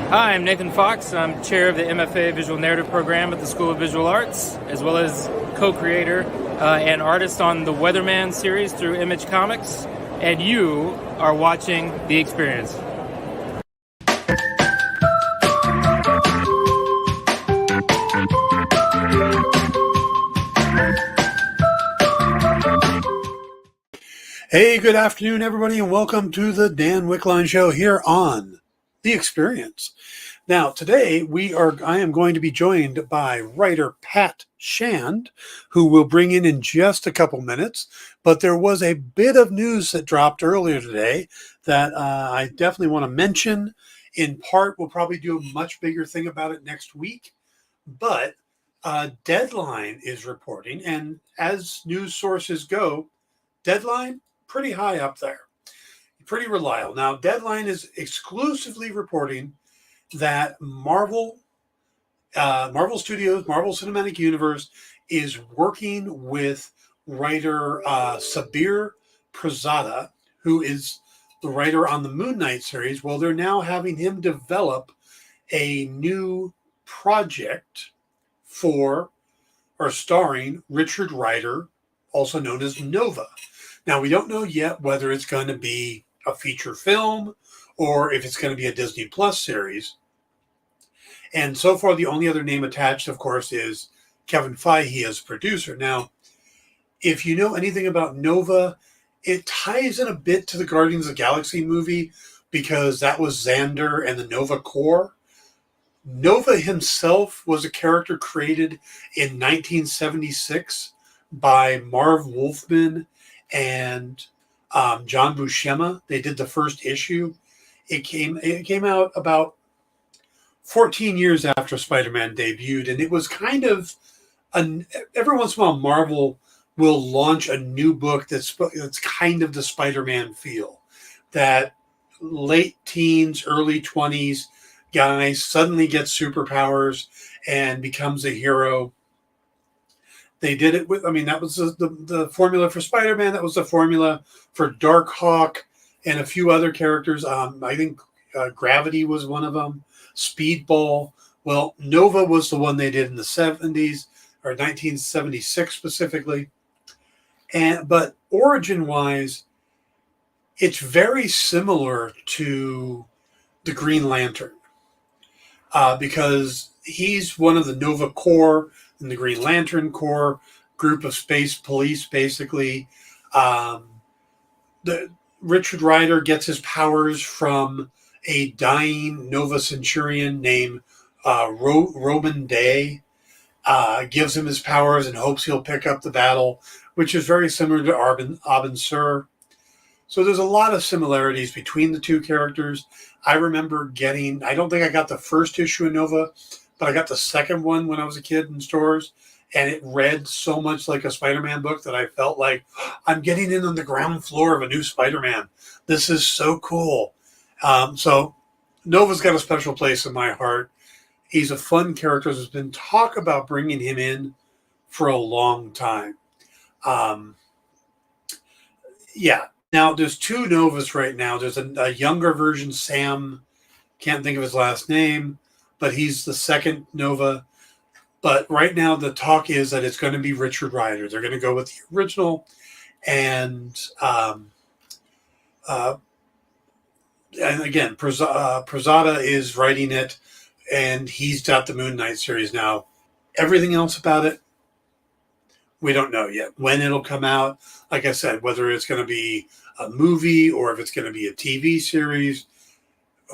Hi, I'm Nathan Fox. I'm chair of the MFA Visual Narrative Program at the School of Visual Arts, as well as co-creator and artist on the Weatherman series through Image Comics. And you are watching The Experience. Hey, good afternoon, everybody, and welcome to the Dan Wickline Show here on The Experience. Now, today I am going to be joined by writer Pat Shand, who will bring in just a couple minutes. But there was a bit of news that dropped earlier today that I definitely want to mention. In part, we'll probably do a much bigger thing about it next week. But Deadline is reporting, and as news sources go, Deadline pretty high up there, pretty reliable. Now, Deadline is exclusively reporting that Marvel Studios, Marvel Cinematic Universe, is working with writer Sabir Prasada, who is the writer on the Moon Knight series. Well, they're now having him develop a new project starring Richard Rider, also known as Nova. Now, we don't know yet whether it's going to be a feature film or if it's going to be a Disney Plus series. And so far, the only other name attached, of course, is Kevin Feige as producer. Now, if you know anything about Nova, it ties in a bit to the Guardians of the Galaxy movie because that was Xander and the Nova Corps. Nova himself was a character created in 1976 by Marv Wolfman and John Buscema. They did the first issue. It came out about 14 years after Spider-Man debuted, and it was kind of every once in a while Marvel will launch a new book that's kind of the Spider-Man feel. That late teens, early 20s guy suddenly gets superpowers and becomes a hero. They did it with, that was the formula for Spider-Man. That was the formula for Darkhawk and a few other characters. I think Gravity was one of them. Speedball. Well, Nova was the one they did in the 70s, or 1976 specifically. But origin-wise, it's very similar to the Green Lantern because he's one of the Nova Corps and the Green Lantern Corps group of space police, basically. The Richard Rider gets his powers from a dying Nova Centurion named Roman Day. Gives him his powers and hopes he'll pick up the battle, which is very similar to Abin Sur. So there's a lot of similarities between the two characters. I remember I don't think I got the first issue of Nova, but I got the second one when I was a kid in stores, and it read so much like a Spider-Man book that I felt like I'm getting in on the ground floor of a new Spider-Man. This is so cool. So Nova's got a special place in my heart. He's a fun character. There's been talk about bringing him in for a long time. Now, there's two Novas right now. There's a younger version, Sam. Can't think of his last name, but he's the second Nova. But right now, the talk is that it's going to be Richard Rider. They're going to go with the original. And again, Prasada is writing it, and he's got the Moon Knight series now. Everything else about it, we don't know yet. When it'll come out, like I said, whether it's going to be a movie or if it's going to be a TV series,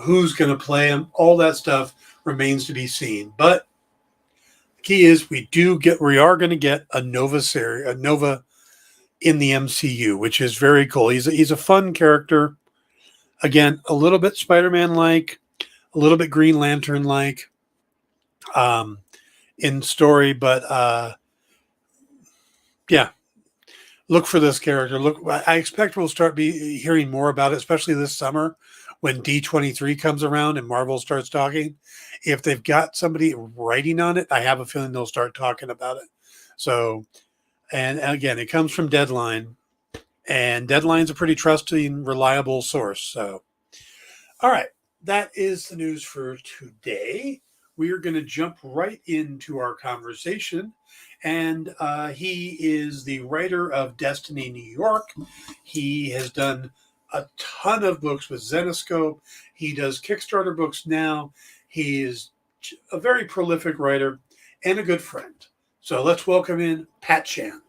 who's going to play him, all that stuff remains to be seen. But the key is we are going to get a Nova series, a Nova in the MCU, which is very cool. He's a fun character. Again, a little bit Spider-Man-like, a little bit Green Lantern-like in story, but look for this character. I expect we'll start hearing more about it, especially this summer when D23 comes around and Marvel starts talking. If they've got somebody writing on it, I have a feeling they'll start talking about it. So, and again, it comes from Deadline, and Deadline's a pretty trusted and reliable source. So, all right. that is the news for today. We are going to jump right into our conversation. And he is the writer of Destiny New York. He has done a ton of books with Zenoscope. He does Kickstarter books now. He is a very prolific writer and a good friend. So let's welcome in Pat Shand.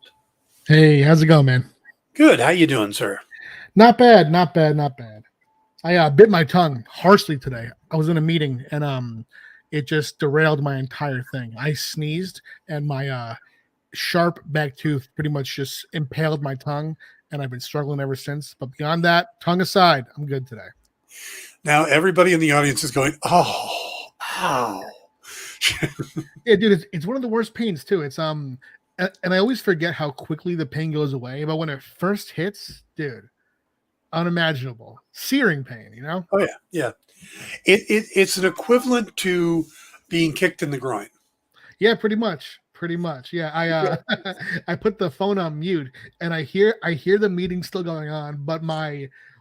Hey, how's it going, man? Good. How you doing, sir? Not bad, not bad, not bad. I bit my tongue harshly today. I was in a meeting and it just derailed my entire thing. I sneezed and my sharp back tooth pretty much just impaled my tongue, and I've been struggling ever since. But beyond that, tongue aside, I'm good today. Now everybody in the audience is going, "Oh, ow." Yeah, dude, it's one of the worst pains too. It's and I always forget how quickly the pain goes away, but when it first hits, dude, unimaginable, searing pain. You know? Oh yeah. It's an equivalent to being kicked in the groin. Yeah, pretty much. Yeah, I I put the phone on mute, and I hear the meeting still going on, but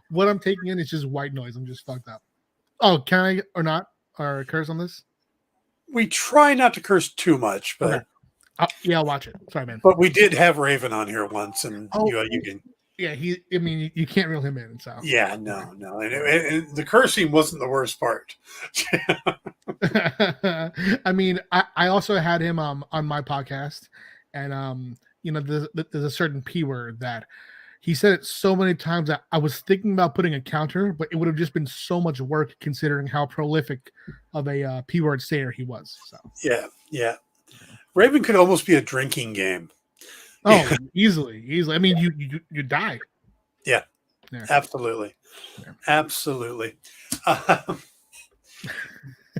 what I'm taking in is just white noise. I'm just fucked up. Oh, can I or not or curse on this? We try not to curse too much, but Okay. Yeah, I'll watch it. Sorry, man. but we did have Raven on here once, and you can. Yeah, I mean, you can't reel him in. So Yeah, no, and the cursing wasn't the worst part. I mean, I also had him on my podcast, and there's a certain P word that he said it so many times that I was thinking about putting a counter, but it would have just been so much work considering how prolific of a P word sayer he was. So yeah. Raven could almost be a drinking game. Oh, easily. I mean, you die. Yeah. Absolutely. Yeah. Absolutely.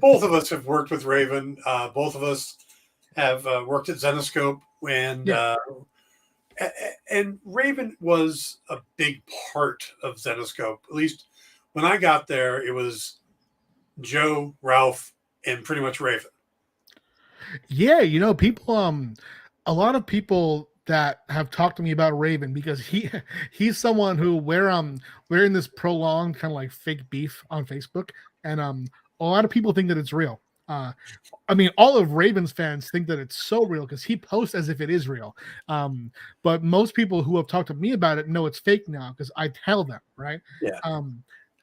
Both of us have worked with Raven. Both of us have worked at Zenoscope, and Raven was a big part of Zenoscope. At least when I got there, it was Joe, Ralph, and pretty much Raven. Yeah, people, a lot of people that have talked to me about Raven, because he's someone who we're in this prolonged kind of like fake beef on Facebook, and a lot of people think that it's real. I mean, all of Raven's fans think that it's so real because he posts as if it is real. But most people who have talked to me about it know it's fake now because I tell them, right? Yeah.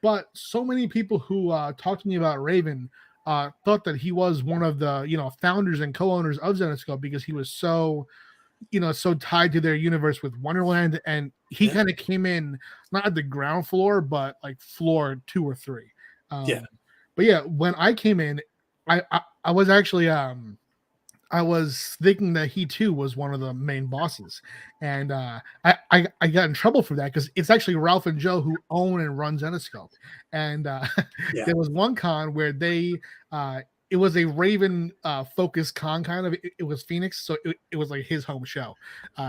But so many people who talked to me about Raven thought that he was one of the founders and co-owners of Zenoscope because he was so tied to their universe with Wonderland, and he kind of came in not at the ground floor, but like floor 2 or 3. But yeah, when I came in, I was actually I was thinking that he too was one of the main bosses, and I got in trouble for that because it's actually Ralph and Joe who own and run Zenoscope, and there was one con where they it was a Raven focused con kind of. It was Phoenix, so it was like his home show.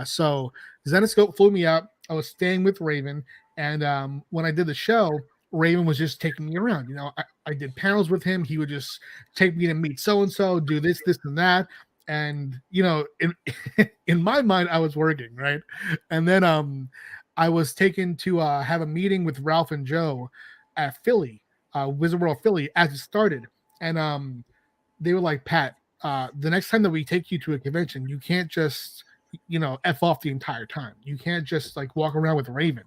So Zenoscope flew me up. I was staying with Raven, and when I did the show, Raven was just taking me around. I did panels with him. He would just take me to meet so and so, do this, and that. And in my mind, I was working, right? And then I was taken to have a meeting with Ralph and Joe at Philly, Wizard World Philly, as it started, and they were like, Pat, the next time that we take you to a convention, you can't just F off the entire time. You can't just like walk around with Raven.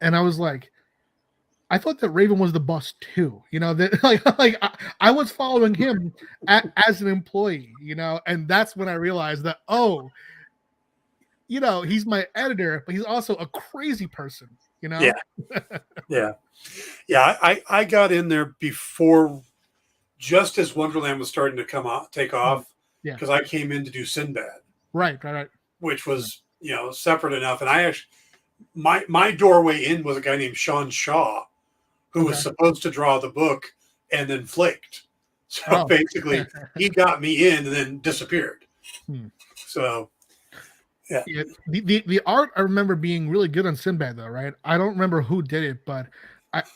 And I was like, I thought that Raven was the boss too, that I was following him as an employee, and that's when I realized that, he's my editor, but he's also a crazy person, Yeah. I got in there before, just as Wonderland was starting to take off, because I came in to do Sinbad, right, which was separate enough, and I actually my doorway in was a guy named Sean Shaw, who was supposed to draw the book and then flaked. So basically, he got me in and then disappeared. So, yeah. The art I remember being really good on Sinbad, though, right? I don't remember who did it, but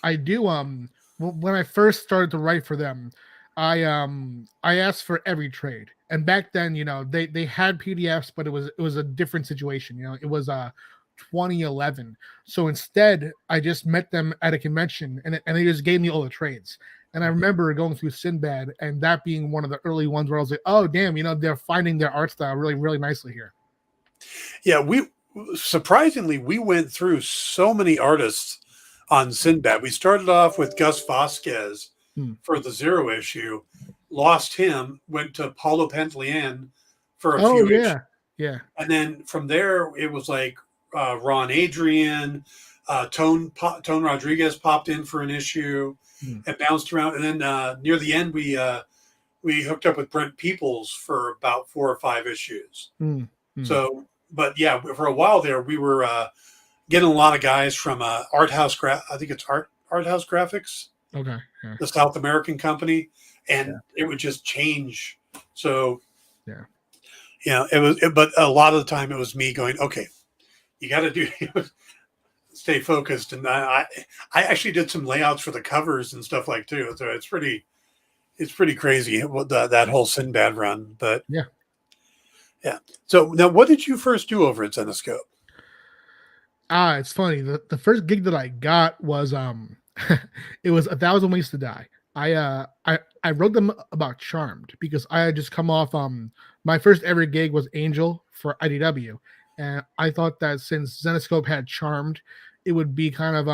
I do. When I first started to write for them, I asked for every trade, and back then, they had PDFs, but it was a different situation. It was 2011. So instead, I just met them at a convention, and they just gave me all the trades. And I remember going through Sinbad and that being one of the early ones where I was like, oh, damn, they're finding their art style really, really nicely here. Yeah, we went through so many artists on Sinbad. We started off with Gus Vasquez for the 0 issue, lost him, went to Paulo Pantolian for a few issues. Yeah. And then from there, it was like Ron Adrian, Tone Rodriguez popped in for an issue and bounced around. And then near the end, we hooked up with Brent Peoples for about 4 or 5 issues. So, but yeah, for a while there, we were getting a lot of guys from Art House Graphics. Okay. Yeah. The South American company, and it would just change. So, but a lot of the time it was me going, okay, you got to stay focused. And I actually did some layouts for the covers and stuff like too. So it's pretty crazy that whole Sinbad run. But yeah. So now, what did you first do over at Zenescope? It's funny. The first gig that I got was it was 1,000 Ways to Die. I wrote them about Charmed because I had just come off my first ever gig was Angel for IDW, and I thought that since Zenescope had Charmed, it would be kind of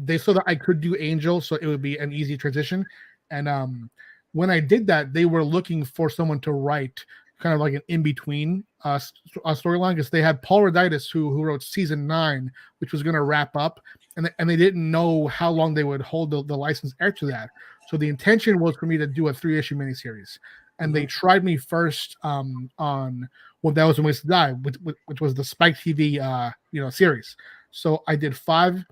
they saw that I could do Angel, so it would be an easy transition. And when I did that, they were looking for someone to write kind of like an in-between storyline because they had Paul Roditis who wrote season 9, which was going to wrap up, and they didn't know how long they would hold the license after that. So the intention was for me to do a 3-issue miniseries, and they tried me first on 1,000 Ways to Die, which was the Spike TV series. So I did 5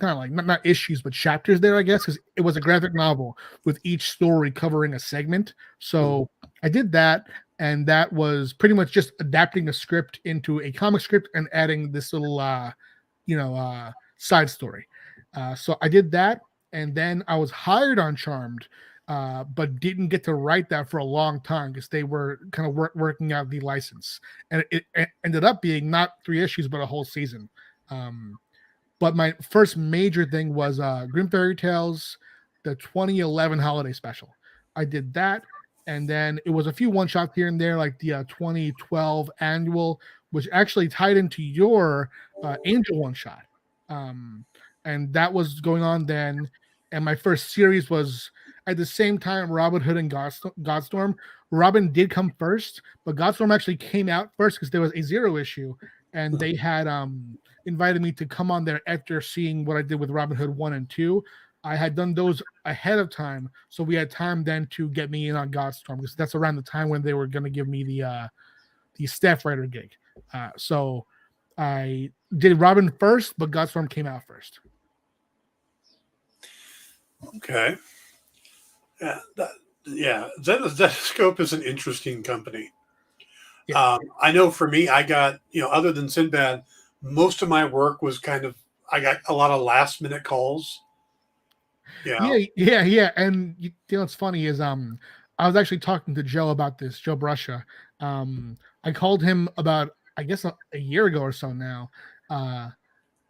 kind of like not issues but chapters there, I guess, because it was a graphic novel with each story covering a segment. So I did that, and that was pretty much just adapting a script into a comic script and adding this little side story. So I did that, and then I was hired on Charmed, but didn't get to write that for a long time because they were kind of working out the license, and it ended up being not 3 issues but a whole season. But my first major thing was Grimm Fairy Tales, the 2011 holiday special. I did that, and then it was a few one-shots here and there, like the 2012 annual, which actually tied into your Angel one-shot. And that was going on then. And my first series was at the same time Robin Hood and Godstorm. Robin did come first, but Godstorm actually came out first because there was a 0 issue, and they had invited me to come on there after seeing what I did with Robin Hood 1 and 2. I had done those ahead of time, so we had time then to get me in on Godstorm because that's around the time when they were going to give me the staff writer gig. So I did Robin first, but Godstorm came out first. Okay. Zenescope is an interesting company. Yeah. I know for me, I got, other than Sinbad, most of my work was I got a lot of last minute calls. Yeah. And what's funny is I was actually talking to Joe about this, Joe Bruscia. I called him about, I guess, a year ago or so now,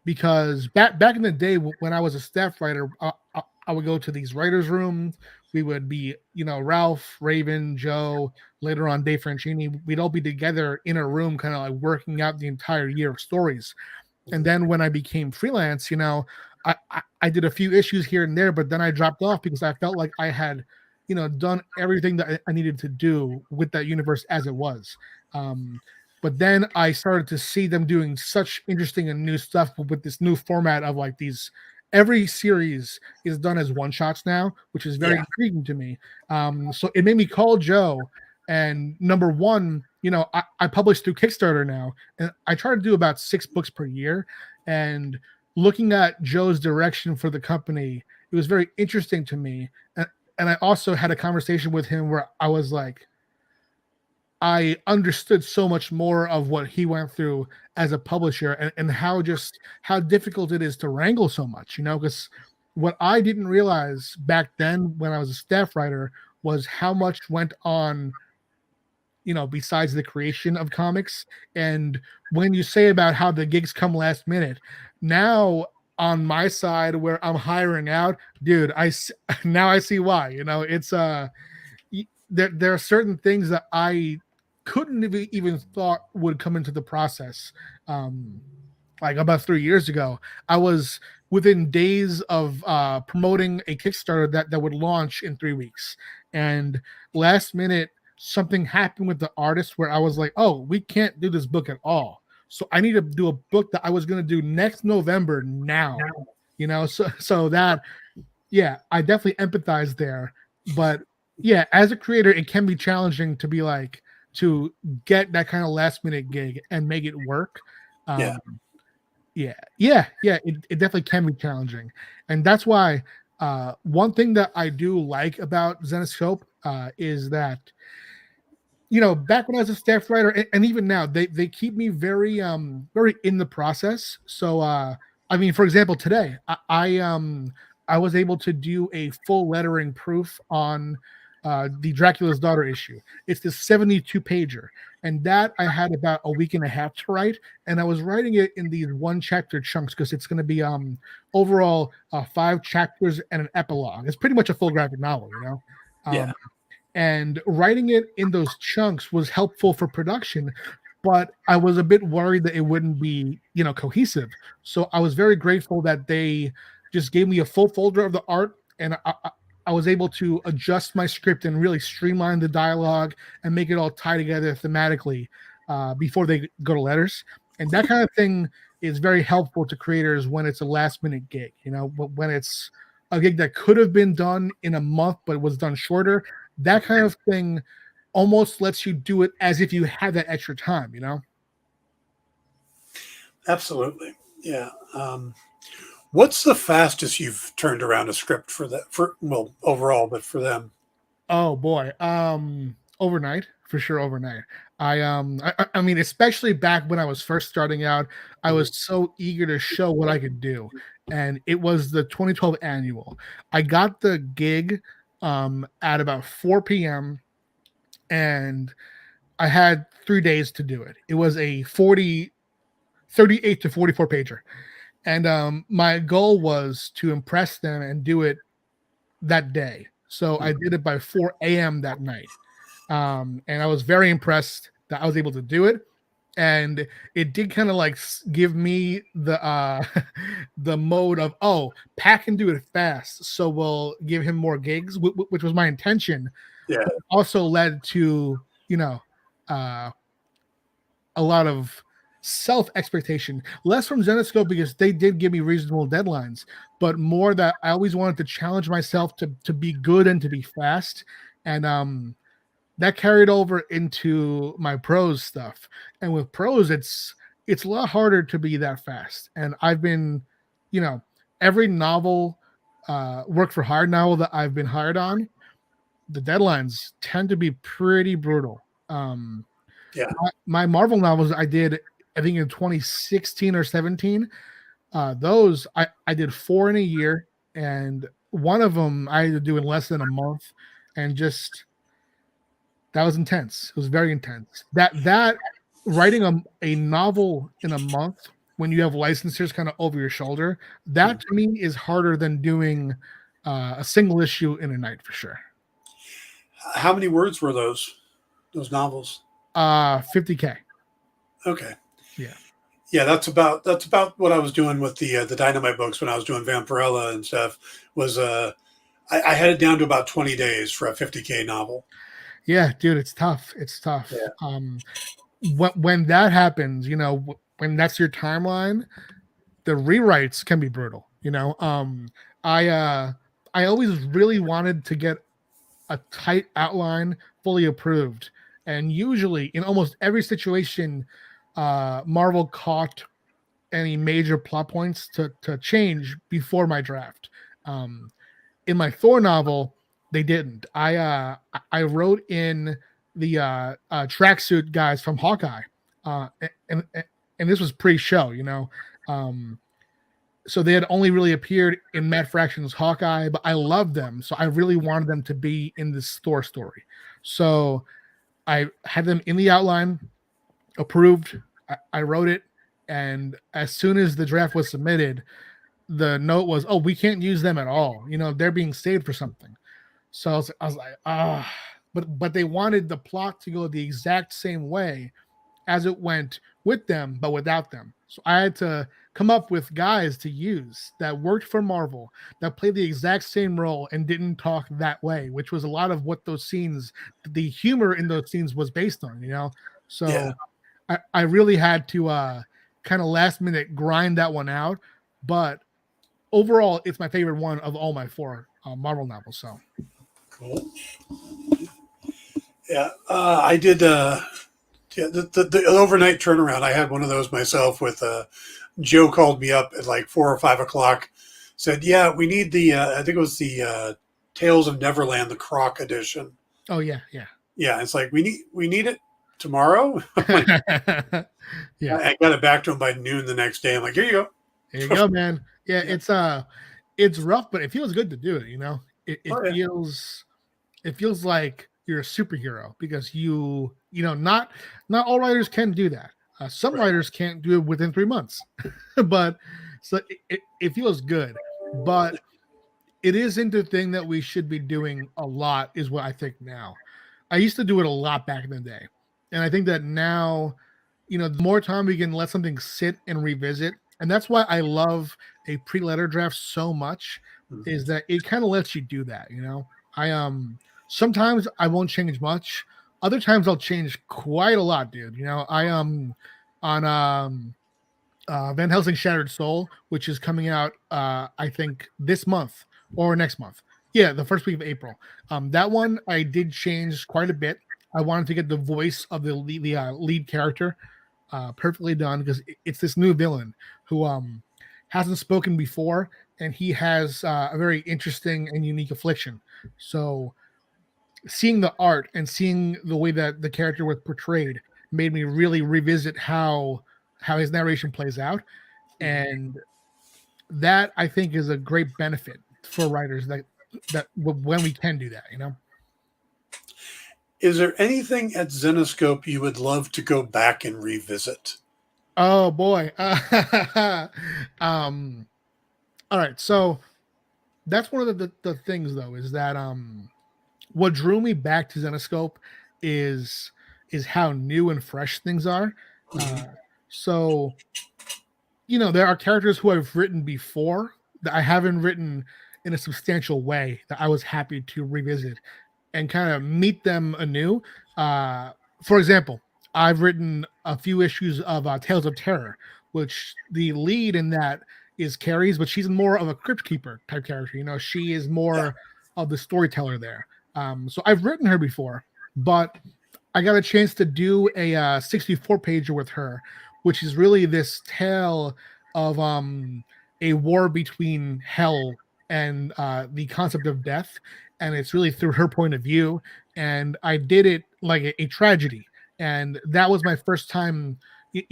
because back in the day when I was a staff writer, I would go to these writers' rooms. We would be, Ralph, Raven, Joe, later on Dave Franchini. We'd all be together in a room, kind of like working out the entire year of stories. And then when I became freelance, I did a few issues here and there, but then I dropped off because I felt like I had, done everything that I needed to do with that universe as it was. But then I started to see them doing such interesting and new stuff with this new format of like these. Every series is done as one-shots now, which is very intriguing to me. So it made me call Joe. And number one, I publish through Kickstarter now, and I try to do about 6 books per year. And looking at Joe's direction for the company, it was very interesting to me. And I also had a conversation with him where I was like, I understood so much more of what he went through as a publisher and how difficult it is to wrangle so much, because what I didn't realize back then when I was a staff writer was how much went on, besides the creation of comics. And when you say about how the gigs come last minute, now on my side where I'm hiring out, dude, now I see why. It's there are certain things that I couldn't have even thought would come into the process. Like about 3 years ago, I was within days of promoting a Kickstarter that would launch in 3 weeks, and last minute something happened with the artist where I was like, oh, we can't do this book at all. So I need to do a book that I was going to do next November now. So that, yeah, I definitely empathize there. But yeah, as a creator, it can be challenging to be like, to get that kind of last minute gig and make it work. Yeah. It definitely can be challenging. And that's why one thing that I do like about Zenescope is that, back when I was a staff writer, and even now, they keep me very very in the process. So I mean, for example, today I was able to do a full lettering proof on the Dracula's Daughter issue. It's this 72 pager, and that I had about a week and a half to write, and I was writing it in these one chapter chunks because it's going to be overall 5 chapters and an epilogue. It's pretty much a full graphic novel, Yeah. And writing it in those chunks was helpful for production, but I was a bit worried that it wouldn't be, cohesive. So I was very grateful that they just gave me a full folder of the art, and I was able to adjust my script and really streamline the dialogue and make it all tie together thematically before they go to letters. And that kind of thing is very helpful to creators when it's a last minute gig, when it's a gig that could have been done in a month, but was done shorter. That kind of thing almost lets you do it as if you had that extra time, Absolutely. Yeah. What's the fastest you've turned around a script overall, but for them? Oh boy. Overnight, for sure. Overnight. I mean, especially back when I was first starting out, I was so eager to show what I could do. And it was the 2012 annual. I got the gig at about 4 p.m. and I had 3 days to do it. It was a 38 to 44 pager. And my goal was to impress them and do it that day. So I did it by 4 a.m. that night. And I was very impressed that I was able to do it. And it did kind of like give me the the mode of, oh, Pat can do it fast, so we'll give him more gigs, which was my intention. Yeah. But also led to, a lot of self expectation, less from Zenescope because they did give me reasonable deadlines, but more that I always wanted to challenge myself to be good and to be fast. And that carried over into my prose stuff. And with prose, it's a lot harder to be that fast. And I've been, every novel, work for hire novel that I've been hired on, the deadlines tend to be pretty brutal. Yeah. My Marvel novels I did, I think in 2016 or 17, those I did 4 in a year, and one of them I had to do in less than a month, and just that was intense. It was very intense. That writing a novel in a month when you have licensors kind of over your shoulder, that to me is harder than doing a single issue in a night for sure. How many words were those novels? 50K. Okay. Yeah. Yeah, that's about what I was doing with the Dynamite books when I was doing Vampirella and stuff. Was I had it down to about 20 days for a 50K novel. Yeah, dude, it's tough. It's tough. Yeah. When that happens, when that's your timeline, the rewrites can be brutal. I always really wanted to get a tight outline fully approved, and usually in almost every situation, Marvel caught any major plot points to change before my draft. In my Thor novel, they didn't. I wrote in the tracksuit guys from Hawkeye, and this was pre-show, so they had only really appeared in Matt Fraction's Hawkeye, but I loved them, so I really wanted them to be in this Thor story. So I had them in the outline, approved. I wrote it, and as soon as the draft was submitted, the note was, oh, we can't use them at all. They're being saved for something. So I was like, but they wanted the plot to go the exact same way as it went with them, but without them. So I had to come up with guys to use that worked for Marvel, that played the exact same role and didn't talk that way, which was a lot of what those scenes, the humor in those scenes was based on. So I really had to kind of last minute grind that one out. But overall, it's my favorite one of all my 4 Marvel novels. So cool. Yeah, I did. The overnight turnaround. I had one of those myself. With Joe called me up at like 4 or 5 o'clock. Said, "Yeah, we need the. I think it was the Tales of Neverland, the Croc edition." Oh yeah. Yeah, it's like we need it tomorrow. Yeah, I got it back to him by noon the next day. I'm like, here you go. There you go, man. Yeah, it's rough, but it feels good to do it. It feels like you're a superhero because not all writers can do that. Some writers can't do it within 3 months, but so it feels good. But it isn't a thing that we should be doing a lot, is what I think now. I used to do it a lot back in the day, and I think that now, the more time we can let something sit and revisit. And that's why I love a pre-letter draft so much, is that it kind of lets you do that. I sometimes I won't change much. Other times I'll change quite a lot, dude. I am on Van Helsing Shattered Soul, which is coming out I think this month or next month. Yeah, the first week of April. That one I did change quite a bit. I wanted to get the voice of the lead character perfectly done, because it's this new villain who hasn't spoken before, and he has a very interesting and unique affliction. So seeing the art and seeing the way that the character was portrayed made me really revisit how his narration plays out, and that I think is a great benefit for writers that when we can do that. Is there anything at Zenoscope you would love to go back and revisit? Oh boy. All right. So that's one of the things, though, is that what drew me back to Zenoscope is how new and fresh things are. So there are characters who I've written before that I haven't written in a substantial way that I was happy to revisit and kind of meet them anew. For example, I've written a few issues of Tales of Terror, which the lead in that is Carrie's, but she's more of a crypt keeper type character. She is more of the storyteller there. So I've written her before, but I got a chance to do a 64-pager with her, which is really this tale of a war between hell and the concept of death. And it's really through her point of view. And I did it like a tragedy. And that was my first time,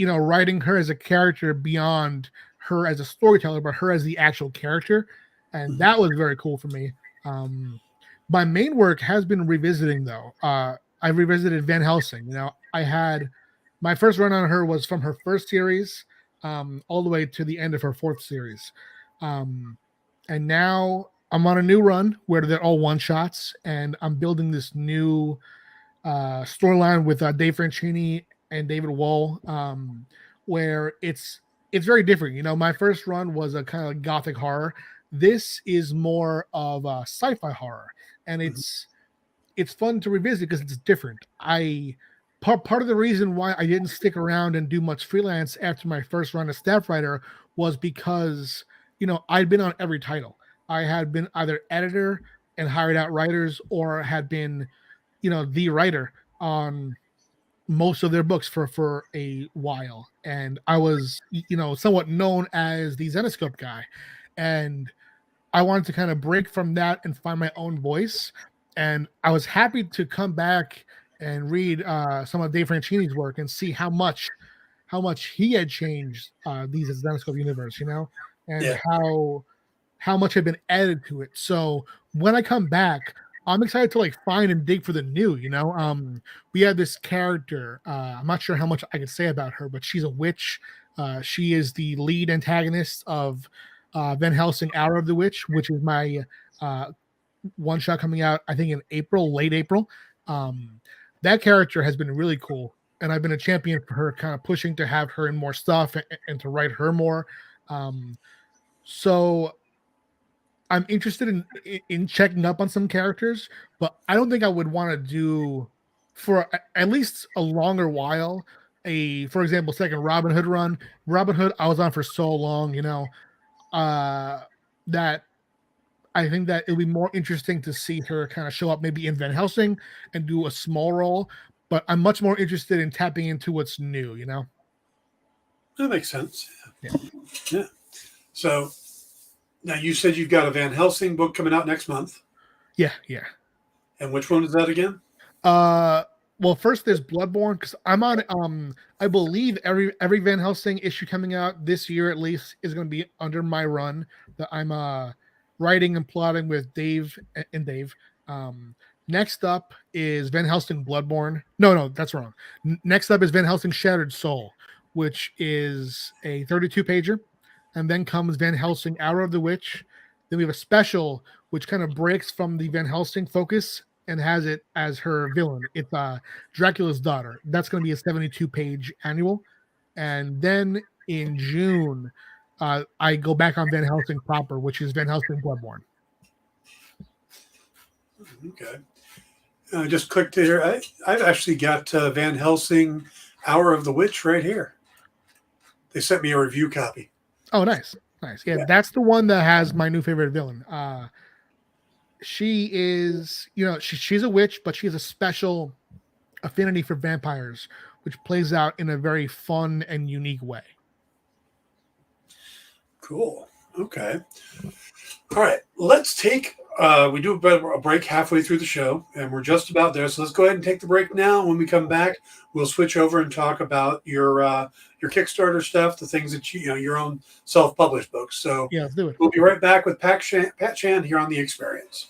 writing her as a character beyond her as a storyteller, but her as the actual character. And that was very cool for me. My main work has been revisiting, though. I revisited Van Helsing. I had my first run on her was from her first series all the way to the end of her 4th series. And now I'm on a new run where they're all one-shots, and I'm building this new storyline with Dave Franchini and David Wall, where it's very different. My first run was a kind of gothic horror. This is more of a sci-fi horror, and it's fun to revisit because it's different. Part of the reason why I didn't stick around and do much freelance after my first run as staff writer was because I'd been on every title. I had been either editor and hired out writers, or had been, the writer on most of their books for a while. And I was, somewhat known as the Zenoscope guy. And I wanted to kind of break from that and find my own voice. And I was happy to come back and read some of Dave Franchini's work and see how much he had changed these Zenoscope universe, and how much had been added to it. So when I come back, I'm excited to find and dig for the new. We have this character. I'm not sure how much I can say about her, but she's a witch. She is the lead antagonist of Van Helsing Hour of the Witch, which is my one shot coming out, I think in April, late April. That character has been really cool, and I've been a champion for her, kind of pushing to have her in more stuff and to write her more. So I'm interested in checking up on some characters, but I don't think I would want to do for at least a longer while. For example, second Robin Hood run. Robin Hood, I was on for so long, that I think that it'll be more interesting to see her kind of show up maybe in Van Helsing and do a small role. But I'm much more interested in tapping into what's new, That makes sense. Yeah. So now you said you've got a Van Helsing book coming out next month. Yeah. And which one is that again? Well, first there's Bloodborne, because I'm on. I believe every Van Helsing issue coming out this year at least is going to be under my run that I'm writing and plotting with Dave and Dave. Next up is Van Helsing Bloodborne. No, that's wrong. Next up is Van Helsing Shattered Soul, which is a 32-pager. And then comes Van Helsing Hour of the Witch. Then we have a special, which kind of breaks from the Van Helsing focus and has it as her villain. It's Dracula's Daughter. That's going to be a 72-page annual. And then in June, I go back on Van Helsing proper, which is Van Helsing Bloodborne. Okay. Just clicked here. I've actually got Van Helsing Hour of the Witch right here. They sent me a review copy. Oh, nice. Yeah, that's the one that has my new favorite villain. She is, she's a witch, but she has a special affinity for vampires, which plays out in a very fun and unique way. Cool. Okay. All right. Let's take, we do a break halfway through the show, and we're just about there. So let's go ahead and take the break now. When we come back, we'll switch over and talk about your Kickstarter stuff, the things that your own self-published books. So yeah, let's do it. We'll be right back with Pat Chan here on The Experience.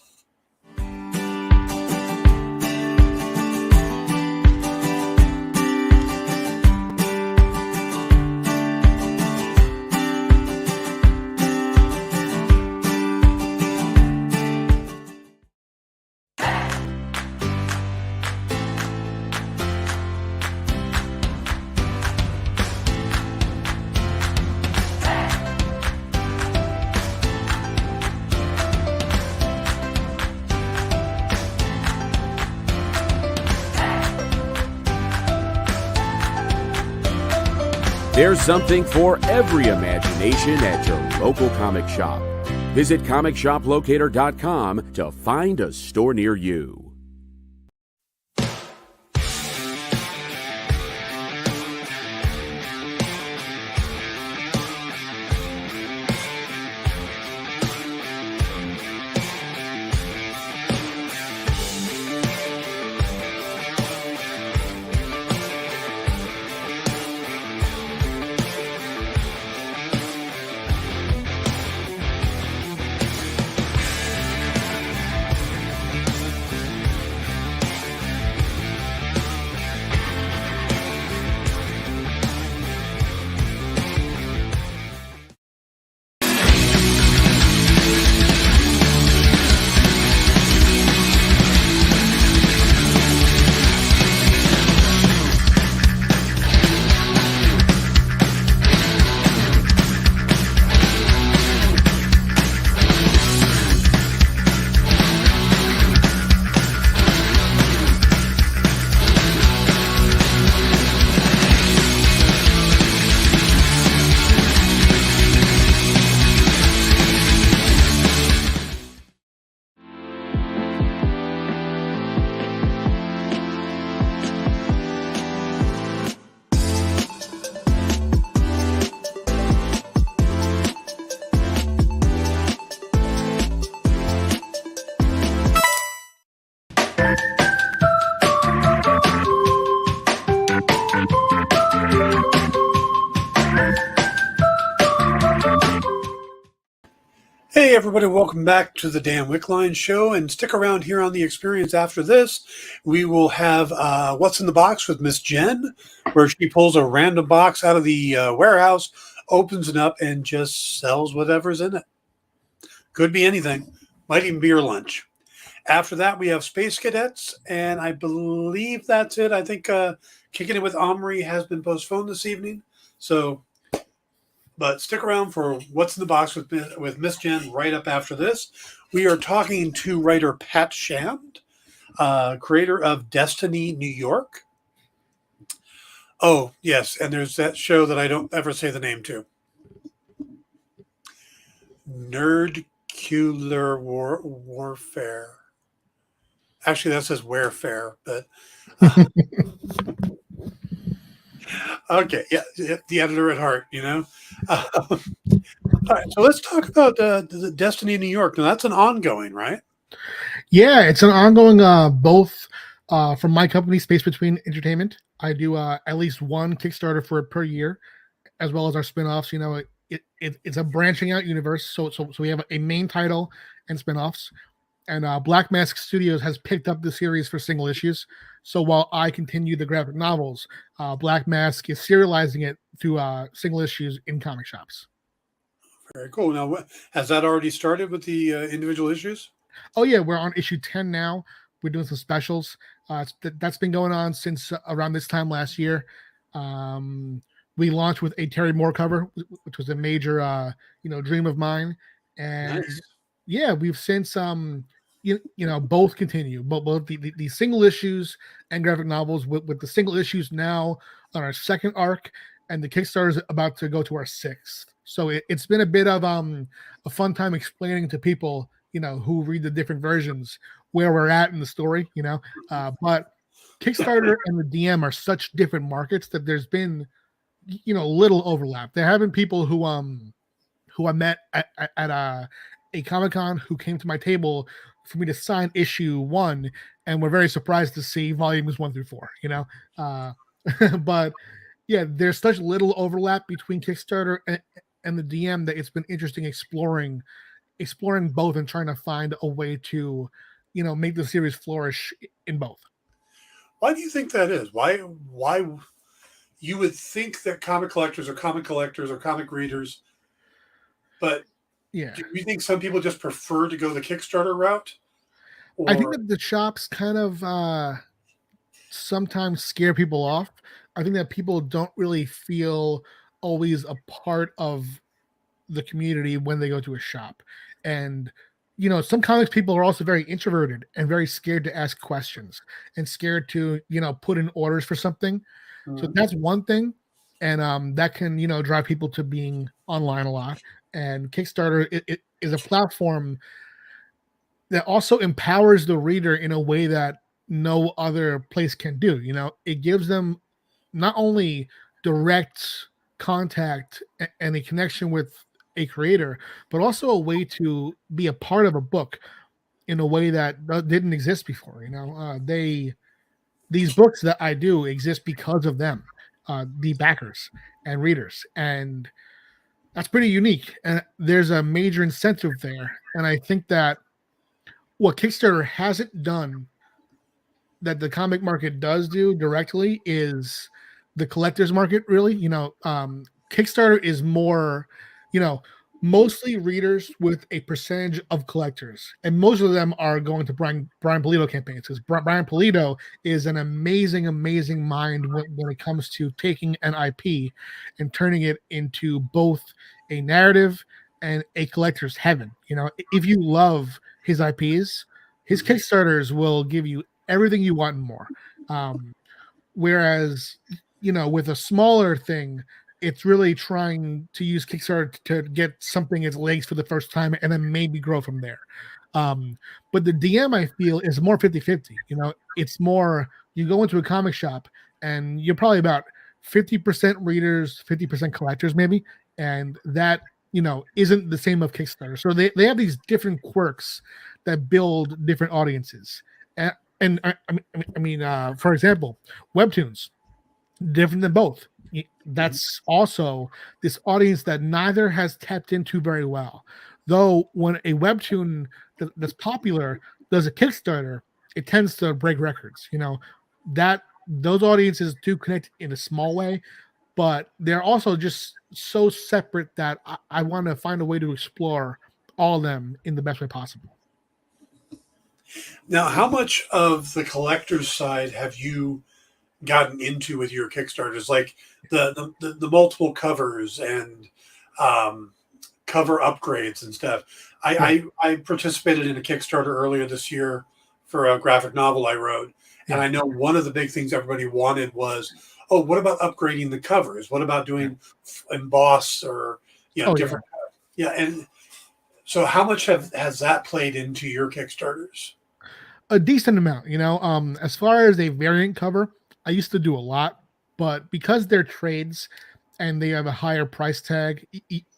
There's something for every imagination at your local comic shop. Visit comicshoplocator.com to find a store near you. Hey everybody, welcome back to the Dan Wickline Show, and stick around here on The Experience after this. We will have What's in the Box with Miss Jen, where she pulls a random box out of the warehouse opens it up and just sells whatever's in it. Could be anything. Might even be your lunch. After that, we have Space Cadets, and I believe that's it. I think Kicking It with Omri has been postponed this evening. So, but stick around for What's in the Box with Miss Jen right up after this. We are talking to writer Pat Shand, creator of Destiny New York. Oh, yes, and there's that show that I don't ever say the name to. Nerdcular Warfare. Actually, that says Warfare, but okay, yeah, the editor at heart, all right, so let's talk about the Destiny in New York. Now, that's an ongoing, right? Yeah, it's an ongoing, both from my company, Space Between Entertainment. I do at least one Kickstarter for it per year, as well as our spinoffs. It's a branching out universe. So we have a main title and spinoffs. And Black Mask Studios has picked up the series for single issues. So while I continue the graphic novels, Black Mask is serializing it through single issues in comic shops. Very cool. Now, has that already started with the individual issues? Oh, yeah. We're on issue 10 now. We're doing some specials. That's been going on since around this time last year. We launched with a Terry Moore cover, which was a major, dream of mine. And nice. Yeah, we've since both continue, both the single issues and graphic novels with the single issues now on our second arc, and the Kickstarter is about to go to our sixth. So it's been a bit of a fun time explaining to people, who read the different versions where we're at in the story, but Kickstarter and the DM are such different markets that there's been, little overlap. There have been people who I met at a Comic-Con who came to my table for me to sign issue 1, and we're very surprised to see volumes 1 through 4, but yeah, there's such little overlap between Kickstarter and the DM that it's been interesting exploring both and trying to find a way to, make the series flourish in both. Why do you think that is? Why you would think that comic collectors or comic readers, but yeah, do you think some people just prefer to go the Kickstarter route? Or... I think that the shops kind of sometimes scare people off. I think that people don't really feel always a part of the community when they go to a shop. And, some comics people are also very introverted and very scared to ask questions and scared to, put in orders for something. Mm-hmm. So that's one thing. And that can, drive people to being online a lot. And Kickstarter it is a platform that also empowers the reader in a way that no other place can do. It gives them not only direct contact and a connection with a creator, but also a way to be a part of a book in a way that didn't exist before. These books that I do exist because of them, the backers and readers, and that's pretty unique. And there's a major incentive there. And I think that what Kickstarter hasn't done that the comic market does do directly is the collector's market, really. Kickstarter is more, mostly readers with a percentage of collectors. And most of them are going to Brian Pulido campaigns, because Brian Pulido is an amazing, amazing mind when it comes to taking an IP and turning it into both a narrative and a collector's heaven. If you love his IPs, his Kickstarters will give you everything you want and more. Whereas, with a smaller thing, it's really trying to use Kickstarter to get something its legs for the first time and then maybe grow from there. But the DM, I feel, is more 50-50. It's more, you go into a comic shop and you're probably about 50% readers, 50% collectors maybe, and that, isn't the same of Kickstarter. So they have these different quirks that build different audiences. And I mean, for example, webtoons, different than both. That's also this audience that neither has tapped into very well. Though when a webtoon that's popular does a Kickstarter, it tends to break records. That those audiences do connect in a small way, but they're also just so separate that I want to find a way to explore all of them in the best way possible. Now, how much of the collector's side have you gotten into with your Kickstarters? Like the multiple covers and cover upgrades and stuff. I participated in a Kickstarter earlier this year for a graphic novel I wrote. And I know one of the big things everybody wanted was, oh, what about upgrading the covers? What about doing emboss or different? Yeah. And so how much has that played into your Kickstarters? A decent amount, as far as a variant cover, I used to do a lot, but because they're trades and they have a higher price tag,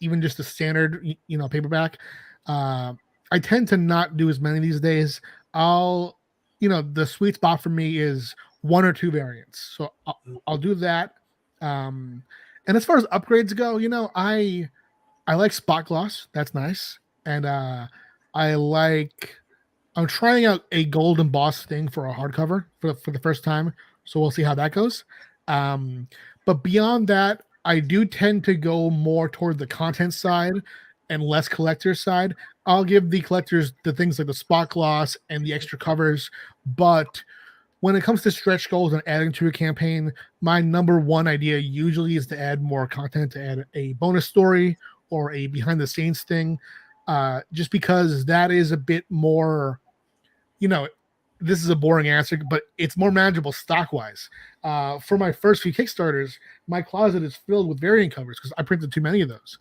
even just a standard, paperback, I tend to not do as many these days. The sweet spot for me is one or two variants. So I'll do that. And as far as upgrades go, I like spot gloss. That's nice. And I'm trying out a gold emboss thing for a hardcover for the first time. So we'll see how that goes. But beyond that, I do tend to go more toward the content side and less collector side. I'll give the collectors the things like the spot gloss and the extra covers. But when it comes to stretch goals and adding to a campaign, my number one idea usually is to add more content, to add a bonus story or a behind the scenes thing. Just because that is a bit more, this is a boring answer, but it's more manageable stock wise. For my first few Kickstarters, my closet is filled with variant covers because I printed too many of those.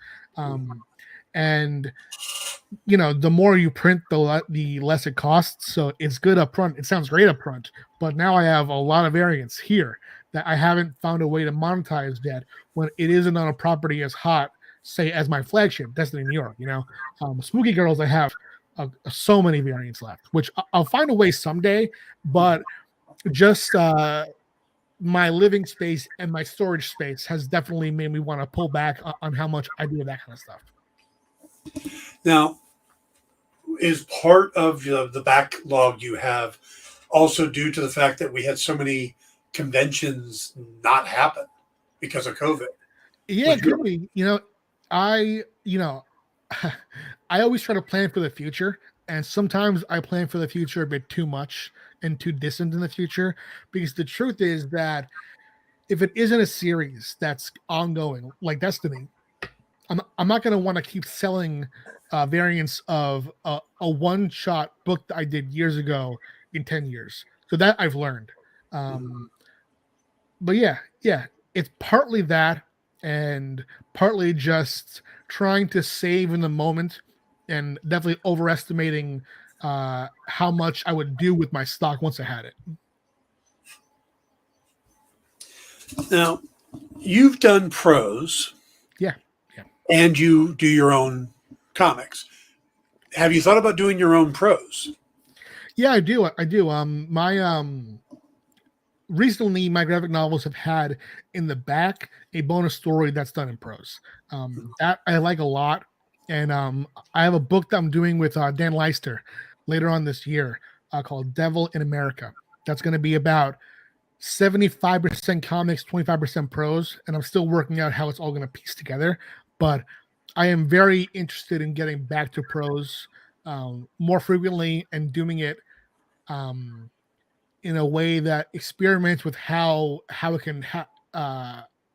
And the more you print, the less it costs. So it's good up front. It sounds great up front, but now I have a lot of variants here that I haven't found a way to monetize yet when it isn't on a property as hot, say, as my flagship, Destiny New York. Spooky Girls, I have so many variants left, which I'll find a way someday, but just my living space and my storage space has definitely made me want to pull back on how much I do that kind of stuff. Now, is part of the backlog you have also due to the fact that we had so many conventions not happen because of COVID? Yeah, it could be. I always try to plan for the future, and sometimes I plan for the future a bit too much and too distant in the future, because the truth is that if it isn't a series that's ongoing, like Destiny, I'm not going to want to keep selling variants of a one-shot book that I did years ago in 10 years. So that I've learned. But yeah, it's partly that and partly just trying to save in the moment and definitely overestimating how much I would do with my stock once I had it. Now, you've done prose. Yeah. And you do your own comics. Have you thought about doing your own prose? Yeah, I do. Recently, my graphic novels have had in the back a bonus story that's done in prose. That I like a lot. And I have a book that I'm doing with Dan Leister later on this year called Devil in America. That's going to be about 75% comics, 25% prose. And I'm still working out how it's all going to piece together. But I am very interested in getting back to prose more frequently and doing it in a way that experiments with how it can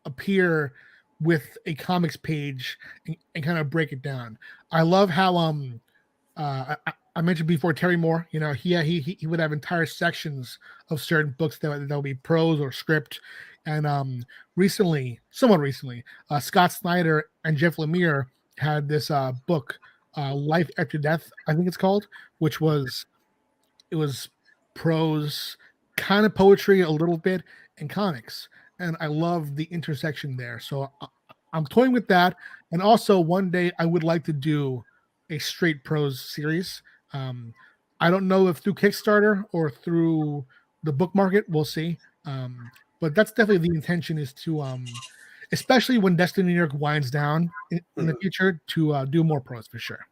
appear with a comics page and kind of break it down. I love how I mentioned before Terry Moore. He would have entire sections of certain books that will be prose or script. And somewhat recently, Scott Snyder and Jeff Lemire had this book, Life After Death, I think it's called, which was prose, kind of poetry a little bit, and comics. And I love the intersection there. So I'm toying with that. And also one day I would like to do a straight prose series. I don't know if through Kickstarter or through the book market, we'll see. But that's definitely the intention, is to, especially when Destiny New York winds down in the future, to do more prose for sure.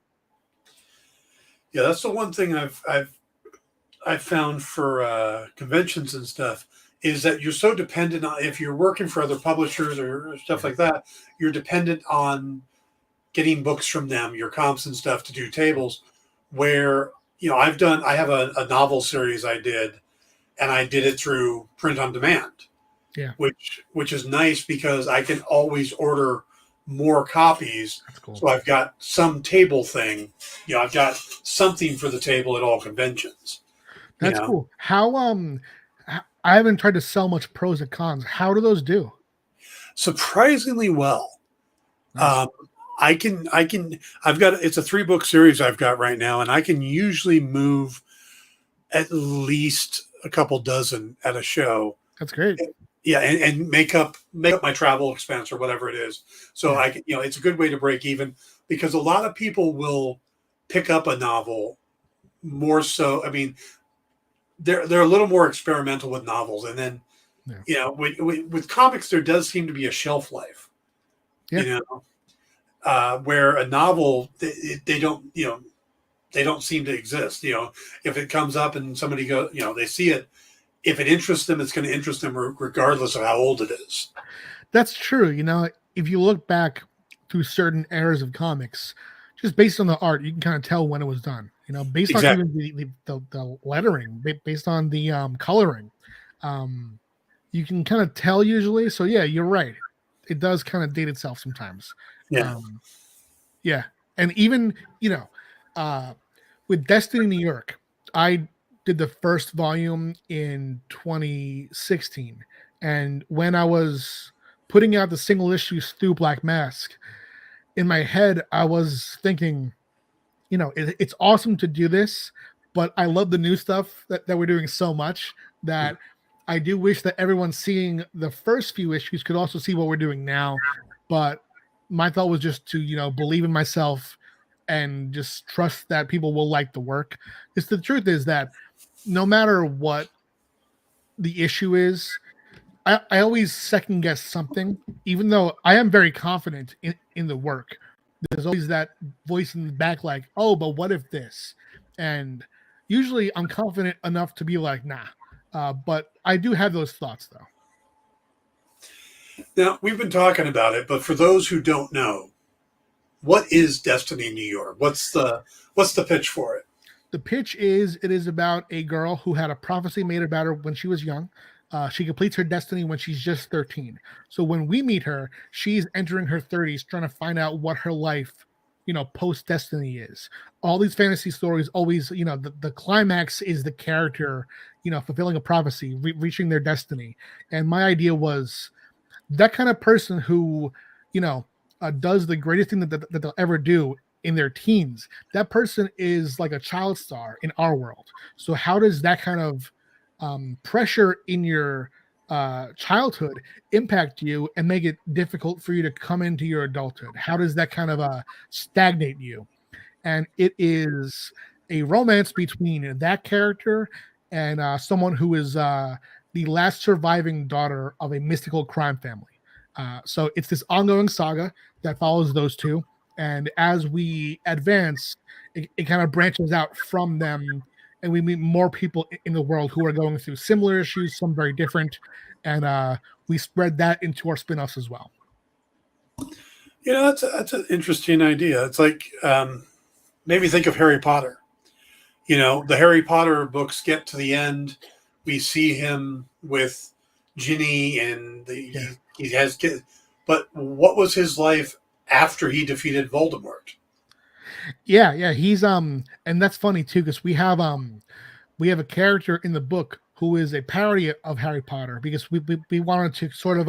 Yeah, that's the one thing I've found for conventions and stuff is that you're so dependent on, if you're working for other publishers or stuff like that, you're dependent on getting books from them, your comps and stuff to do tables. Where, I have a novel series I did, and I did it through print on demand. Yeah. Which is nice because I can always order more copies. That's cool. So I've got some table thing. I've got something for the table at all conventions. That's cool. How I haven't tried to sell much pros at cons. How do those do? Surprisingly well. Nice. It's a 3-book series I've got right now, and I can usually move at least a couple dozen at a show. That's great. Yeah, and make up my travel expense or whatever it is. So I can, it's a good way to break even, because a lot of people will pick up a novel more so. I mean, they're a little more experimental with novels, and then with comics there does seem to be a shelf life. Where a novel they don't seem to exist. If it comes up and somebody goes, they see it, if it interests them, it's going to interest them regardless of how old it is. That's true. If you look back through certain eras of comics, just based on the art, you can kind of tell when it was done. Based on even the lettering, based on the coloring, you can kind of tell usually. So yeah, you're right. It does kind of date itself sometimes. Yeah. And even, with Destiny New York, I did the first volume in 2016. And when I was putting out the single issues through Black Mask, in my head, I was thinking, it's awesome to do this, but I love the new stuff that we're doing so much that I do wish that everyone seeing the first few issues could also see what we're doing now. But my thought was just to, believe in myself and just trust that people will like the work. Because the truth is that no matter what the issue is, I always second guess something, even though I am very confident in the work. There's always that voice in the back like, oh, but what if this? And usually I'm confident enough to be like, nah. But I do have those thoughts, though. Now, we've been talking about it, but for those who don't know, what is Destiny New York? What's the pitch for it? The pitch is, it is about a girl who had a prophecy made about her when she was young. She completes her destiny when she's just 13. So when we meet her, she's entering her 30s, trying to find out what her life, post destiny is. All these fantasy stories always, the climax is the character, fulfilling a prophecy, reaching their destiny. And my idea was that kind of person who, does the greatest thing that they'll ever do in their teens. That person is like a child star in our world. So how does that kind of pressure in your childhood impact you and make it difficult for you to come into your adulthood? How does that kind of stagnate you? And it is a romance between that character and someone who is the last surviving daughter of a mystical crime family. So it's this ongoing saga that follows those two. And as we advance, it kind of branches out from them, and we meet more people in the world who are going through similar issues, some very different, and we spread that into our spin-offs as well. That's an interesting idea. It's like maybe think of Harry Potter. The Harry Potter books get to the end, we see him with Ginny, and he has kids. But what was his life after he defeated Voldemort? Yeah, he's and that's funny too, because we have a character in the book who is a parody of Harry Potter, because we wanted to sort of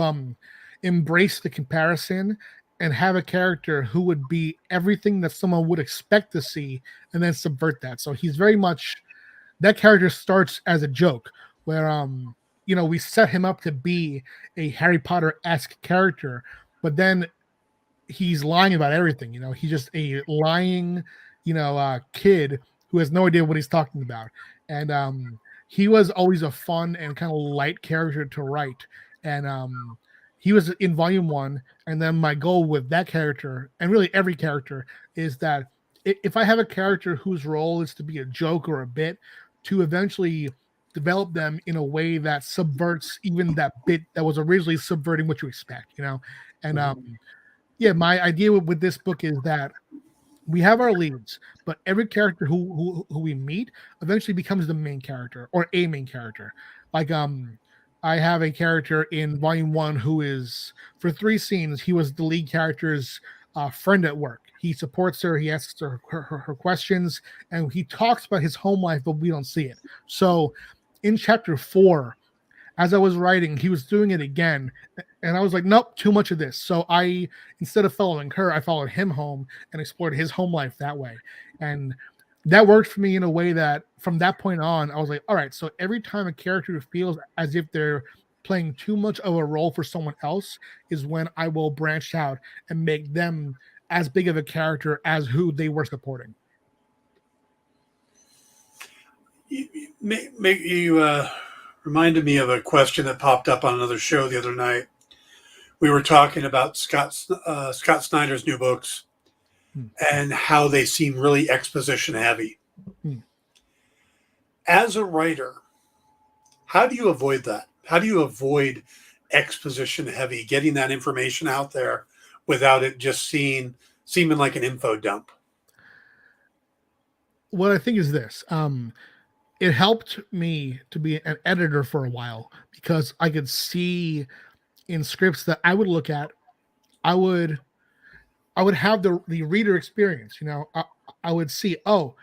embrace the comparison and have a character who would be everything that someone would expect to see and then subvert that. So he's very much, that character starts as a joke where we set him up to be a Harry Potter-esque character, but then he's lying about everything. He's just a lying, kid who has no idea what he's talking about. And he was always a fun and kind of light character to write. And he was in volume 1. And then my goal with that character, and really every character, is that if I have a character whose role is to be a joke or a bit, to eventually develop them in a way that subverts even that bit that was originally subverting what you expect, you know. And yeah, my idea with this book is that we have our leads, but every character who we meet eventually becomes the main character or a main character. Like I have a character in volume 1 who is, for 3 scenes, he was the lead character's friend at work. He supports her, he asks her questions, and he talks about his home life, but we don't see it. So in chapter 4, as I was writing, he was doing it again, and I was like, nope, too much of this. So I, instead of following her, I followed him home and explored his home life that way. And that worked for me in a way that from that point on, I was like, all right, so every time a character feels as if they're playing too much of a role for someone else is when I will branch out and make them as big of a character as who they were supporting. You reminded me of a question that popped up on another show the other night. We were talking about Scott Snyder's new books and how they seem really exposition heavy. As a writer, how do you avoid that? How do you avoid exposition heavy, getting that information out there without it just seeming like an info dump? What I think is this. It helped me to be an editor for a while because I could see in scripts that I would look at, I would have the reader experience. You know, I would see, oh,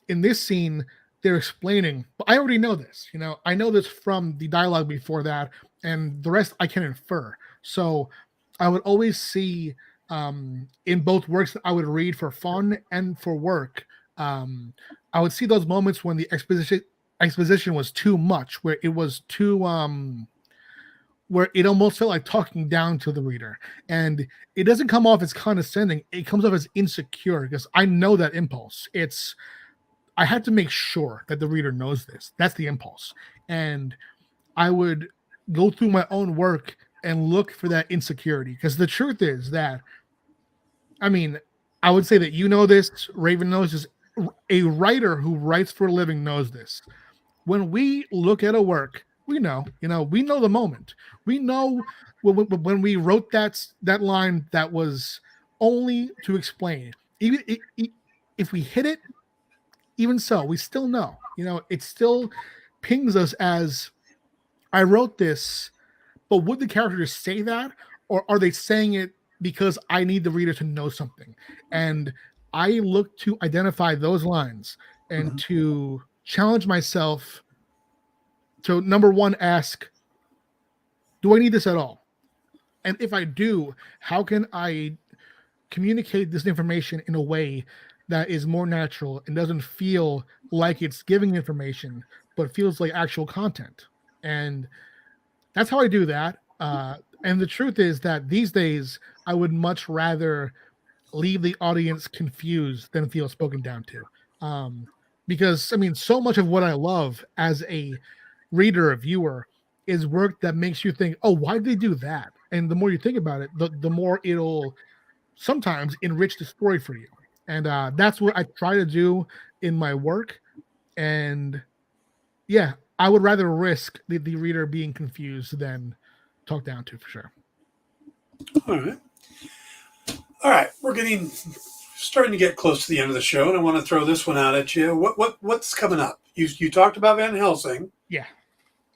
in this scene they're explaining, but I already know this. You know, I know this from the dialogue before that, and the rest I can infer. So I would always see in both works that I would read for fun and for work. I would see those moments when the exposition was too much, where it was too where it almost felt like talking down to the reader, and it doesn't come off as condescending. It comes off as insecure because I know that impulse. I had to make sure that the reader knows this. That's the impulse, and I would go through my own work and look for that insecurity, because the truth is that, I mean, I would say that you know this, Raven knows this. A writer who writes for a living knows this. When we look at a work, we know the moment. We know when we wrote that line that was only to explain. Even if we hit it, even so, we still know. You know, it still pings us as, I wrote this, but would the characters say that? Or are they saying it because I need the reader to know something? And I look to identify those lines and to challenge myself to, number one, ask, do I need this at all? And if I do, how can I communicate this information in a way that is more natural and doesn't feel like it's giving information, but feels like actual content? And that's how I do that. And the truth is that these days, I would much rather leave the audience confused than feel spoken down to. Because, I mean, so much of what I love as a reader or viewer is work that makes you think, oh, why did they do that? And the more you think about it, the more it'll sometimes enrich the story for you. And that's what I try to do in my work. And yeah, I would rather risk the reader being confused than talk down to, for sure. All right. We're starting to get close to the end of the show, and I want to throw this one out at you. What's coming up? You talked about Van Helsing. Yeah.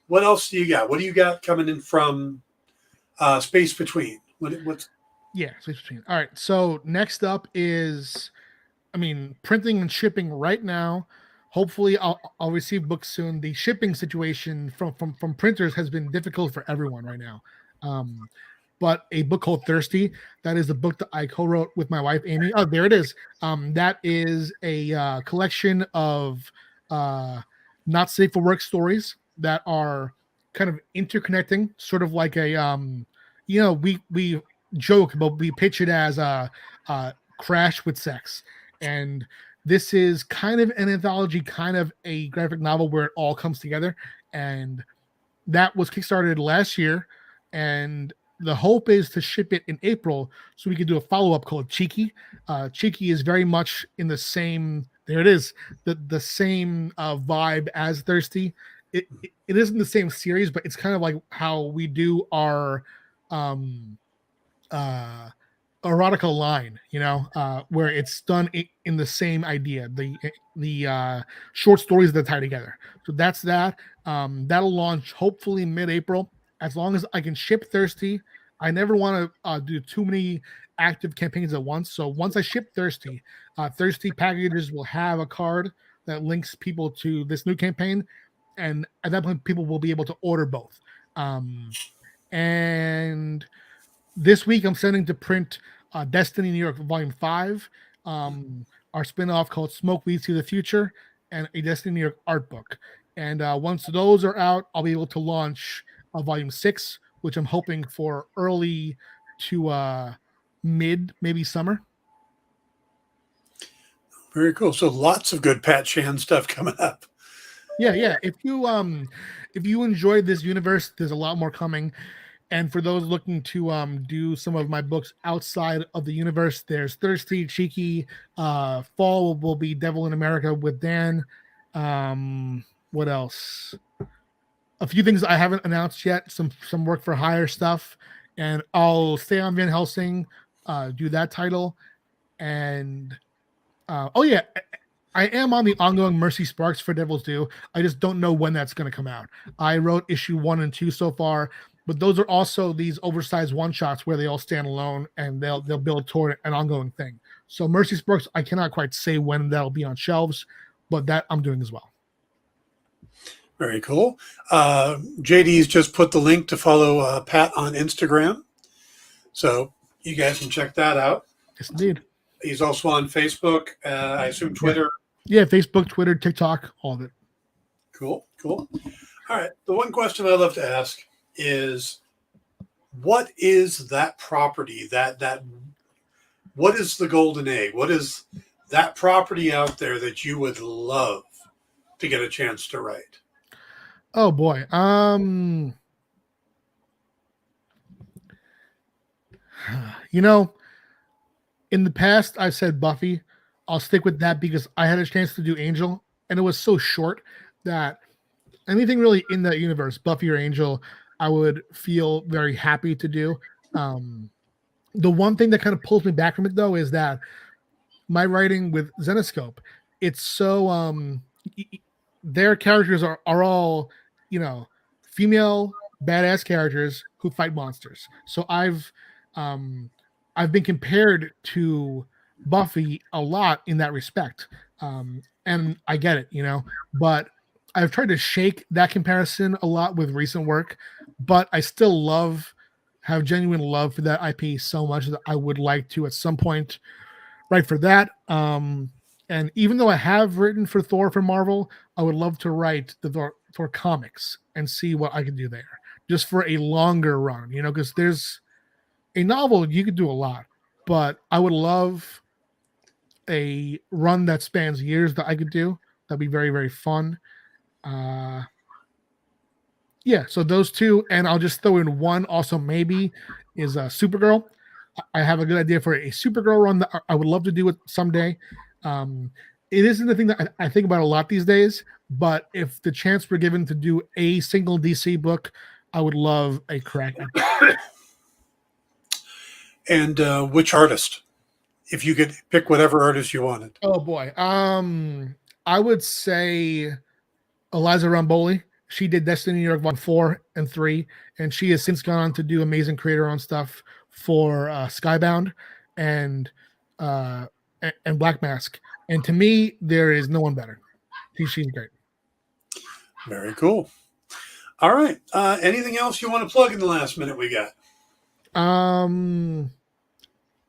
What else do you got? What do you got coming in from Space Between? What's Space Between. All right. So next up is, printing and shipping right now. Hopefully I'll receive books soon. The shipping situation from printers has been difficult for everyone right now. But a book called Thirsty, that is the book that I co-wrote with my wife, Amy. Oh, there it is. That is a collection of not safe for work stories that are kind of interconnecting, sort of like a, we joke, but we pitch it as a Crash with sex. And this is kind of an anthology, kind of a graphic novel where it all comes together. And that was kickstarted last year. And the hope is to ship it in April so we can do a follow-up called Cheeky. Cheeky is very much in the same, there it is, the same vibe as Thirsty. it isn't the same series, but it's kind of like how we do our erotica line, where it's done in the same idea, the short stories that tie together. So that's that. That'll launch hopefully mid-April. As long as I can ship Thirsty, I never want to do too many active campaigns at once. So once I ship Thirsty, Thirsty packages will have a card that links people to this new campaign, and at that point, people will be able to order both. And this week, I'm sending to print Destiny New York Volume 5, our spin-off called Smoke Weeds to the Future, and a Destiny New York art book. And once those are out, I'll be able to launch Volume 6, which I'm hoping for early to mid, maybe summer. Very cool. So lots of good Pat Shan stuff coming up. Yeah. If you enjoyed this universe, there's a lot more coming. And for those looking to do some of my books outside of the universe, there's Thirsty, Cheeky. Fall will be Devil in America with Dan. What else? A few things I haven't announced yet. Some work for hire stuff, and I'll stay on Van Helsing, do that title, and I am on the ongoing Mercy Sparks for Devil's Due. I just don't know when that's going to come out. I wrote issue 1 and 2 so far, but those are also these oversized one-shots where they all stand alone and they'll build toward an ongoing thing. So Mercy Sparks, I cannot quite say when that'll be on shelves, but that I'm doing as well. Very cool. JD's just put the link to follow Pat on Instagram, so you guys can check that out. Yes, indeed. He's also on Facebook, I assume Twitter. Yeah, Facebook, Twitter, TikTok, all of it. Cool. All right. The one question I love to ask is, what is that property, what is the golden egg? What is that property out there that you would love to get a chance to write? Oh boy. In the past, I've said Buffy. I'll stick with that because I had a chance to do Angel, and it was so short that anything really in that universe, Buffy or Angel, I would feel very happy to do. The one thing that kind of pulls me back from it, though, is that my writing with Zenescope, it's so their characters are all, female badass characters who fight monsters. So I've been compared to Buffy a lot in that respect. And I get it, but I've tried to shake that comparison a lot with recent work, but I still have genuine love for that IP so much that I would like to at some point write for that. And even though I have written for Thor for Marvel, I would love to write the Thor comics and see what I can do there just for a longer run, because there's a novel, you could do a lot, but I would love a run that spans years that I could do. That'd be very, very fun. So those two, and I'll just throw in one also maybe is Supergirl. I have a good idea for a Supergirl run that I would love to do it someday. It isn't the thing that I think about a lot these days, but if the chance were given to do a single DC book, I would love a crack at it. And which artist? If you could pick whatever artist you wanted. Oh boy. I would say Eliza Ramboli. She did Destiny New York 1, 4, and 3, and she has since gone on to do amazing creator-owned stuff for Skybound and Black Mask. And to me, there is no one better. She's great. Very cool. All right. Anything else you want to plug in the last minute we got?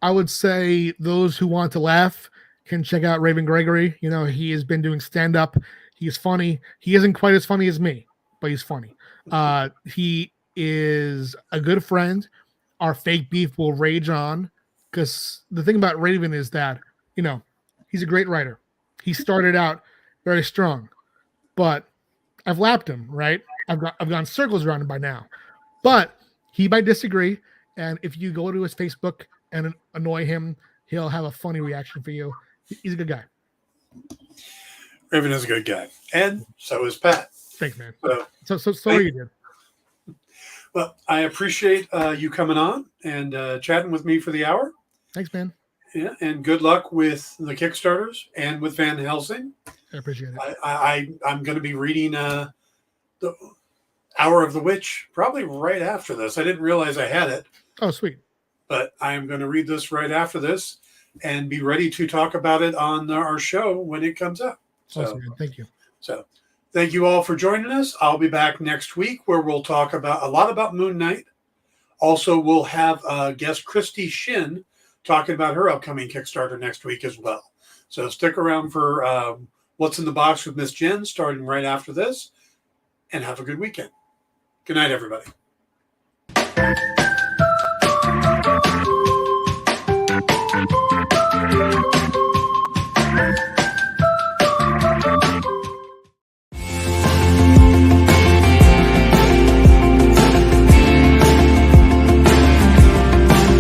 I would say those who want to laugh can check out Raven Gregory. He has been doing stand-up. He's funny. He isn't quite as funny as me, but he's funny. He is a good friend. Our fake beef will rage on because the thing about Raven is that, he's a great writer. He started out very strong, but I've lapped him, right? I've gone circles around him by now, but he might disagree. And if you go to his Facebook and annoy him, he'll have a funny reaction for you. He's a good guy. Raven is a good guy. And so is Pat. Thanks, man. So So you did. well, I appreciate you coming on and chatting with me for the hour. Thanks, man. Yeah, and good luck with the Kickstarters and with Van Helsing. I appreciate it. I'm going to be reading the Hour of the Witch probably right after this. I didn't realize I had it. Oh, sweet. But I am going to read this right after this and be ready to talk about it on our show when it comes out. Awesome, man. Thank you. So thank you all for joining us. I'll be back next week where we'll talk about a lot about Moon Knight. Also, we'll have guest Christy Shin talking about her upcoming Kickstarter next week as well. So stick around for What's in the Box with Miss Jen starting right after this, and have a good weekend. Good night, everybody.